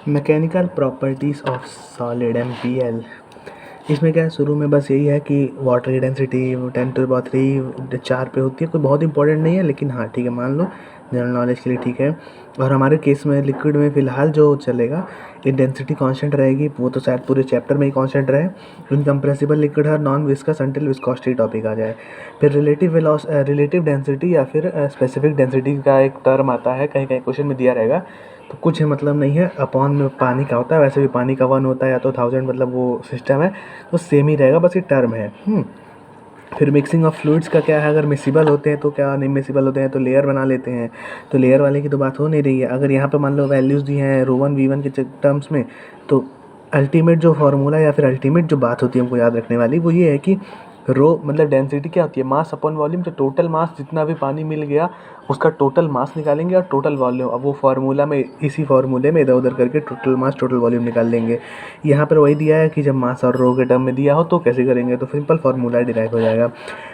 Mechanical properties of solid MPL। इसमें क्या है, शुरू में बस यही है कि वाटर की डेंसिटी 10⁻³ पे होती है। कोई बहुत इंपॉर्टेंट नहीं है, लेकिन हाँ ठीक है, मान लो जनरल नॉलेज के लिए ठीक है। और हमारे केस में लिक्विड में फ़िलहाल जो चलेगा, ये डेंसिटी कांस्टेंट रहेगी। वो तो शायद पूरे चैप्टर में ही कांस्टेंट रहे। इनकम्प्रेसिबल लिक्विड है, non viscous until viscosity topic आ जाए। फिर रिलेटिव डेंसिटी या फिर स्पेसिफिक डेंसिटी का एक टर्म आता है, कहीं कहीं क्वेश्चन में दिया रहेगा, तो कुछ मतलब नहीं है। अपॉन में पानी का होता है, वैसे भी पानी का 1 होता है या तो 1000, मतलब वो सिस्टम है, तो सेम ही रहेगा, बस ये टर्म है। फिर मिक्सिंग ऑफ फ्लूइड्स का क्या है, अगर मिसिबल होते हैं तो क्या, नहीं मिसिबल होते हैं तो लेयर बना लेते हैं। तो लेयर वाले की तो बात हो नहीं रही है। अगर यहाँ पे मान लो वैल्यूज़ दी हैं ρ1 V1 के टर्म्स में, तो अल्टीमेट जो फार्मूला या फिर अल्टीमेट जो बात होती है हमको याद रखने वाली, वो ये है कि रो मतलब डेंसिटी क्या होती है, मास अपॉन वॉल्यूम। तो टोटल मास जितना भी पानी मिल गया उसका टोटल मास निकालेंगे और टोटल वॉल्यूम, अब वो फार्मूला में, इसी फार्मूले में इधर उधर करके टोटल मास टोटल वॉल्यूम निकाल लेंगे। यहाँ पर वही दिया है कि जब मास और रो के टर्म में दिया हो तो कैसे करेंगे, तो सिंपल फार्मूला डिराइव हो जाएगा।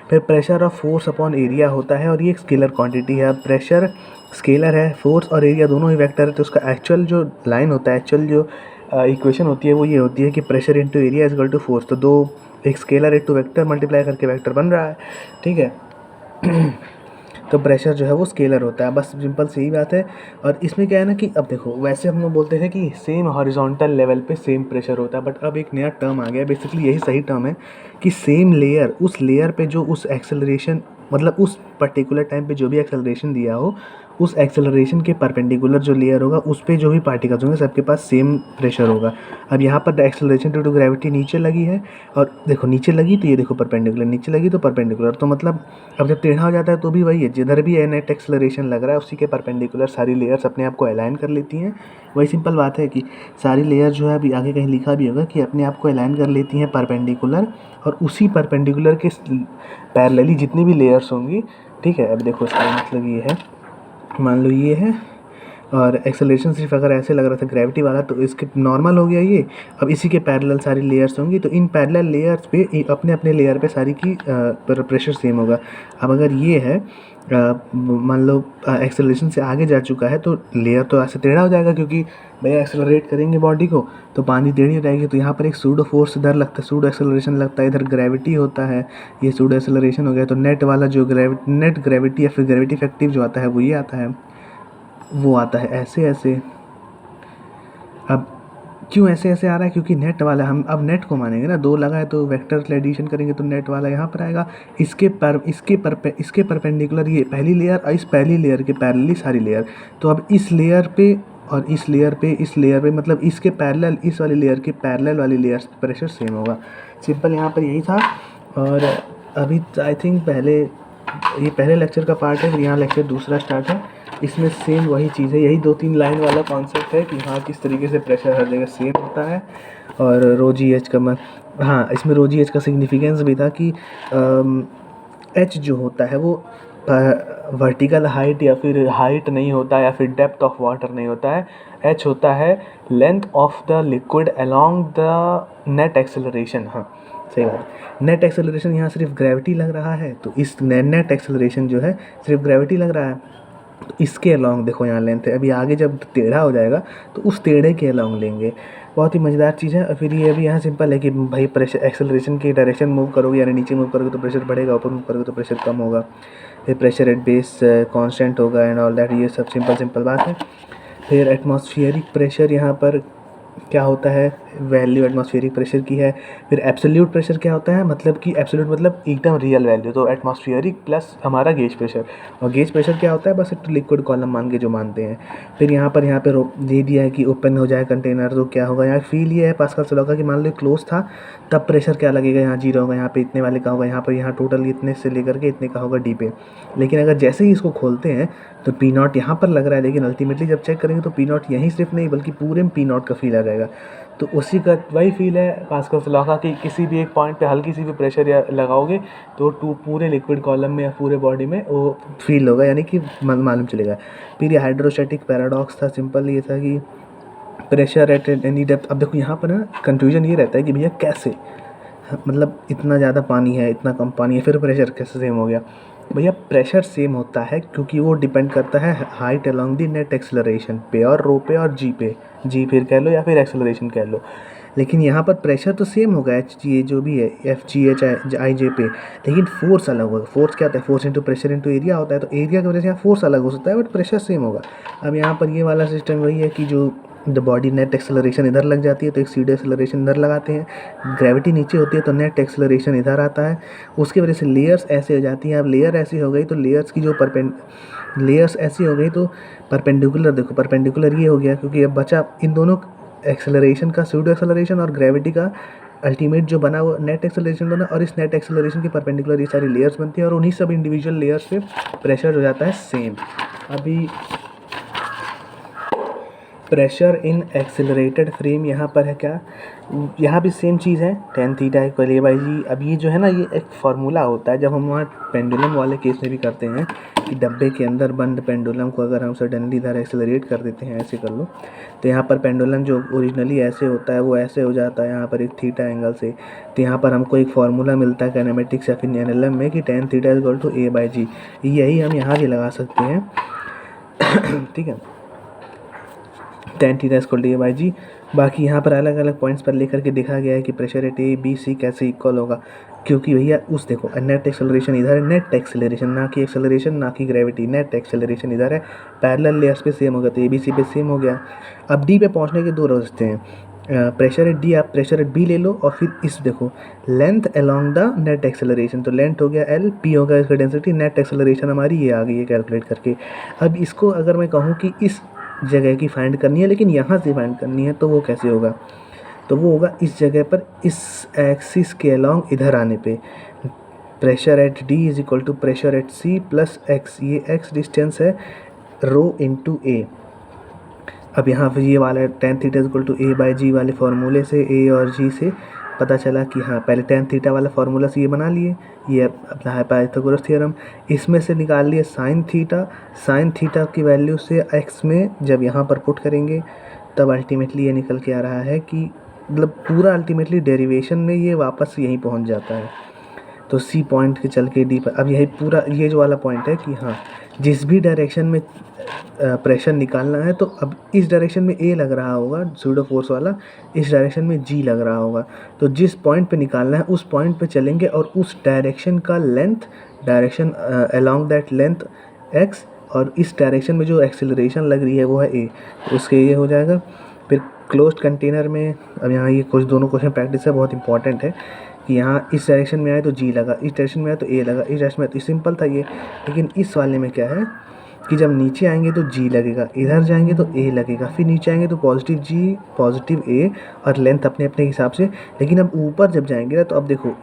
फिर प्रेशर और फोर्स अपॉन एरिया होता है, और ये एक स्केलर क्वांटिटी है। प्रेशर स्केलर है, फोर्स और एरिया दोनों ही वेक्टर है। तो उसका एक्चुअल जो लाइन होता है, एक्चुअल जो इक्वेशन होती है वो ये होती है कि pressure into area is equal to force. तो दो, एक स्केलर एक टू वेक्टर मल्टीप्लाई करके वेक्टर बन रहा है, ठीक है। तो प्रेशर जो है वो स्केलर होता है, बस सिंपल सी ही बात है। और इसमें क्या है ना कि अब देखो, वैसे हम लोग बोलते थे कि सेम हॉरिजॉन्टल लेवल पे सेम प्रेशर होता है, बट अब एक नया टर्म आ गया, बेसिकली यही सही टर्म है कि सेम लेयर, उस लेयर पे जो उस एक्सेलरेशन, मतलब उस पर्टिकुलर टाइम पे जो भी एक्सेलरेशन दिया हो, उस एक्सेलरेशन के परपेंडिकुलर जो लेयर होगा उस पे जो भी पार्टिकल्स होंगे सबके पास सेम प्रेशर होगा। अब यहाँ पर एक्सेलरेशन ड्यू टू ग्रेविटी नीचे लगी है, और देखो नीचे लगी तो ये देखो परपेंडिकुलर, नीचे लगी तो परपेंडिकुलर, तो मतलब अब जब टेढ़ा हो जाता है तो भी वही है, जिधर भी नेट एक्सेलरेशन लग रहा है उसी के परपेंडिकुलर सारी लेयर्स अपने आप को अलाइन कर लेती हैं। वही सिंपल बात है कि सारी लेयर जो है, अभी आगे कहीं लिखा भी होगा कि अपने आप को अलाइन कर लेती हैं परपेंडिकुलर, और उसी परपेंडिकुलर के पैरेलली जितनी भी लेयर्स होंगी, ठीक है। अब देखो इसका मतलब ये है, मान लो ये है, और एक्सेलरेशन सिर्फ अगर ऐसे लग रहा था ग्रेविटी वाला तो इसके नॉर्मल हो गया ये। अब इसी के पैरेलल सारी लेयर्स होंगी, तो इन पैरेलल लेयर्स पे अपने अपने लेयर पे सारी की प्रेशर सेम होगा। अब अगर ये है, मान लो एक्सेलरेशन से आगे जा चुका है, तो लेयर तो ऐसे टेढ़ा हो जाएगा, क्योंकि भैया एक्सेलरेट करेंगे बॉडी को तो पानी टेढ़ी रहेगी। तो यहाँ पर एक सूडो फोर्स इधर लगता है, सूडो एक्सेलरेशन लगता है, इधर ग्रेविटी होता है, ये सूडो एक्सेलरेशन हो गया। तो नेट वाला जो नेट ग्रेविटी या फिर ग्रेविटी इफेक्टिव जो आता है वो ये आता है, वो आता है ऐसे ऐसे। अब क्यों ऐसे ऐसे आ रहा है, क्योंकि नेट वाला, हम अब नेट को मानेंगे ना, दो लगा है तो वेक्टर एडिशन करेंगे तो नेट वाला यहाँ पर आएगा। इसके परपेंडिकुलर ये पहली लेयर, और इस पहली लेयर के पैरेलली सारी लेयर। तो अब इस लेयर पे और इस लेयर पे, इस लेयर पे, मतलब इसके पैरेलल, इस वाली लेयर के पैरेलल वाली लेयर प्रेशर सेम होगा। सिंपल यहाँ पर यही था। और अभी आई थिंक ये पहले लेक्चर का पार्ट है, फिर यहाँ लेक्चर दूसरा स्टार्ट है। इसमें सेम वही चीज़ है, यही 2-3 लाइन वाला कॉन्सेप्ट है कि हाँ किस तरीके से प्रेशर हर जगह सेम होता है। और ρgh का हाँ, इसमें ρgh का सिग्निफिकेंस भी था कि h जो होता है वो वर्टिकल हाइट या फिर हाइट नहीं होता, या फिर डेप्थ ऑफ वाटर नहीं होता है। h होता है length of the liquid along the net acceleration. हाँ सही बात है, नेट एक्सेलरेशन यहाँ सिर्फ ग्रेविटी लग रहा है, तो इस नेट एक्सेलरेशन जो है सिर्फ ग्रेविटी लग रहा है, तो इसके अलोंग देखो यहाँ लेंथ है। अभी आगे जब टेढ़ा हो जाएगा तो उस टेढ़े के अलोंग लेंगे। बहुत ही मज़ेदार चीज़ है। और फिर ये अभी यहाँ सिंपल है कि भाई प्रेशर एक्सेलरेशन की डायरेक्शन मूव करोगे, यानी नीचे मूव करोगे तो प्रेशर बढ़ेगा, ऊपर मूव करोगे तो प्रेशर कम होगा। फिर प्रेशर एट बेस कांस्टेंट होगा एंड ऑल दैट, ये सब सिंपल बात है। फिर एटमॉस्फेरिक प्रेशर यहाँ पर क्या होता है, वैल्यू एटमॉस्फेरिक प्रेशर की है। फिर एब्सोल्यूट प्रेशर क्या होता है, मतलब कि एब्सोल्यूट मतलब एकदम रियल वैल्यू, तो एटमॉस्फेरिक प्लस हमारा गेज प्रेशर। और गेज प्रेशर क्या होता है, बस एक लिक्विड कॉलम मान के जो मानते हैं। फिर यहाँ पे ये दिया है कि ओपन हो जाए कंटेनर तो क्या होगा, यहाँ फील ये है पास्कल से लॉ का कि मान लो क्लोज था तब प्रेशर क्या लगेगा, यहाँ 0 होगा, यहाँ पे इतने वाले का होगा, यहाँ टोटल इतने से लेकर के इतने का होगा डी पे। लेकिन अगर जैसे ही इसको खोलते हैं तो P0 यहाँ पर लग रहा है, लेकिन अल्टीमेटली जब चेक करेंगे तो P0 यहीं सिर्फ नहीं बल्कि पूरे में P0 का फील आ जाएगा। तो उसी का वही फील है पास्कल लॉ का कि किसी भी एक पॉइंट पे हल्की सी भी प्रेशर या लगाओगे तो पूरे लिक्विड कॉलम में या पूरे बॉडी में वो फील होगा, यानी कि मालूम चलेगा। फिर ये हाइड्रोस्टैटिक पैराडॉक्स था, सिंपल ये था कि प्रेशर एट एनी डेप्थ। अब देखो यहाँ पर ना कन्फ्यूजन ये रहता है कि भैया कैसे, मतलब इतना ज़्यादा पानी है, इतना कम पानी है, फिर प्रेशर कैसे सेम हो गया। भैया प्रेशर सेम होता है क्योंकि वो डिपेंड करता है height along the net acceleration पे और रो पे और जी पे, जी फिर कह लो या फिर एक्सेलरेशन कह लो। लेकिन यहाँ पर प्रेशर तो सेम होगा, एच जी जो भी है एफ जी एच आई जे पे, लेकिन फोर्स अलग होगा। फोर्स क्या होता है, force into pressure into area होता है, तो एरिया की वजह से यहाँ फोर्स अलग हो सकता है बट प्रेशर सेम होगा। अब यहाँ पर ये वाला सिस्टम वही है कि जो द बॉडी नेट एक्सेलरेशन इधर लग जाती है तो एक सीधे एक्सेलरेशन इधर लगाते हैं, ग्रेविटी नीचे होती है तो नेट एक्सेलरेशन इधर आता है, उसकी वजह से लेयर्स ऐसे हो जाती हैं। अब लेयर ऐसी हो गई तो लेयर्स की जो लेयर्स ऐसी हो गई तो परपेंडिकुलर, देखो परपेंडिकुलर ये हो गया क्योंकि अब बचा इन दोनों एक्सेलरेशन का सूडो एक्सेलरेशन और ग्रेविटी का अल्टीमेट जो बना वो नेट एक्सेलरेशन बना, और इस नेट एक्सेलरेशन के परपेंडिकुलर ये सारी लेयर्स बनती हैं और उन्हीं सब इंडिविजुअल लेयर्स पे प्रेशर हो जाता है सेम। अभी प्रेशर इन एक्सेलरेटेड फ्रेम यहाँ पर है क्या, यहाँ भी सेम चीज़ है tan theta equal a by g. अब ये जो है ना ये एक फार्मूला होता है जब हम वहाँ पेंडुलम वाले केस में भी करते हैं कि डब्बे के अंदर बंद पेंडुलम को अगर हम सडनली इधर एक्सेलरेट कर देते हैं, ऐसे कर लो, तो यहाँ पर पेंडुलम जो ओरिजिनली ऐसे होता है वो ऐसे हो जाता है यहाँ पर एक थीटा एंगल से। तो यहाँ पर हमको एक फार्मूला मिलता है काइनेमेटिक्स या फिर एनएलएम में कि tan theta equal to a by g. यही हम यहाँ भी लगा सकते हैं ठीक है, tan theta equal to a by g. बाकी यहाँ पर अलग अलग पॉइंट्स पर लेकर के देखा गया है कि pressure at A B C कैसे इक्वल होगा, क्योंकि भैया उस देखो नेट एक्सेलरेशन इधर है, नेट एक्सेलरेशन ना कि एक्सेलरेशन ना कि ग्रेविटी, नेट एक्सेलरेशन इधर है, पैरेलल लेयर्स पे सेम होगा तो ए बी सी पे सेम हो गया। अब डी पे पहुँचने के दो रास्ते हैं, प्रेशर एट डी आप प्रेशर एट बी ले लो और फिर इस देखो length along the net acceleration, तो लेंथ हो गया एल, पी होगा इसका डेंसिटी, नेट एक्सेलरेशन हमारी ये आ गई है कैलकुलेट करके। अब इसको अगर मैं कहूँ कि इस जगह की फाइंड करनी है लेकिन यहाँ से फाइंड करनी है तो वो कैसे होगा, तो वो होगा इस जगह पर इस एक्सिस के अलॉन्ग इधर आने पे pressure at D is equal to pressure at C plus X, ये एक्स डिस्टेंस है रो इंटू ए। अब यहाँ पर ये वाला tan theta equal to a by g वाले फार्मूले से ए और जी से पता चला कि हाँ पहले tan थीटा वाला फार्मूला से ये बना लिए, ये अपना है पाइथागोरस थ्योरम, इसमें से निकाल लिए साइन थीटा की वैल्यू से x में जब यहाँ पर पुट करेंगे तब अल्टीमेटली ये निकल के आ रहा है कि मतलब पूरा अल्टीमेटली डेरिवेशन में ये वापस यहीं पहुँच जाता है। तो सी पॉइंट के चल के डी पर अब यही पूरा ये जो वाला पॉइंट है कि हाँ जिस भी डायरेक्शन में प्रेशर निकालना है तो अब इस डायरेक्शन में ए लग रहा होगा सूडो फोर्स वाला, इस डायरेक्शन में जी लग रहा होगा, तो जिस पॉइंट पे निकालना है उस पॉइंट पे चलेंगे और उस डायरेक्शन का length direction along that length x, और इस डायरेक्शन में जो एक्सेलरेशन लग रही है वो है ए, तो उसके ये हो जाएगा। फिर क्लोज्ड कंटेनर में अब यहाँ ये कुछ दोनों क्वेश्चन प्रैक्टिस है, बहुत इंपॉर्टेंट है कि यहाँ इस डायरेक्शन में आए तो जी लगा, इस डायरेक्शन में आए तो ए लगा, इस डायरेक्शन में तो सिंपल था ये। लेकिन इस वाले में क्या है कि जब नीचे आएंगे तो जी लगेगा, इधर जाएंगे तो ए लगेगा, फिर नीचे आएंगे तो पॉजिटिव जी पॉजिटिव ए और लेंथ अपने अपने हिसाब से। लेकिन अब ऊपर जब जाएंगे ना तो अब देखो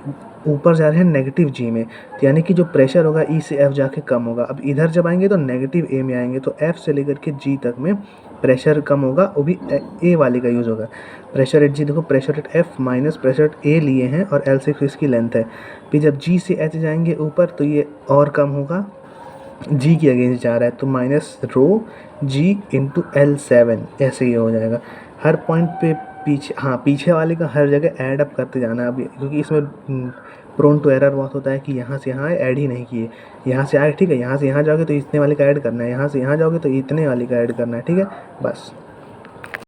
ऊपर जा रहे हैं नेगेटिव जी में, तो यानी कि जो प्रेशर होगा ई से एफ जाके कम होगा। अब इधर जब आएंगे तो नेगेटिव ए में आएंगे तो एफ से लेकर के जी तक में प्रेशर कम होगा, वो भी ए वाले का यूज़ होगा। प्रेशर एट जी देखो pressure at f minus pressure at a लिए हैं और एल से इसकी लेंथ है। फिर जब जी से एच जाएंगे ऊपर तो ये और कम होगा, जी के अगेंस्ट जा रहा है तो माइनस रो जी इंटू L7 ऐसे ही हो जाएगा। हर पॉइंट पे पीछे हाँ पीछे वाले का हर जगह ऐड अप करते जाना है अभी, क्योंकि इसमें प्रोन टू एरर बहुत होता है कि यहाँ से यहाँ ऐड ही नहीं किए, यहाँ से आए ठीक है, यहाँ से यहाँ जाओगे तो इतने वाले का ऐड करना है, यहाँ से यहाँ जाओगे तो इतने वाले का ऐड करना है, ठीक है बस।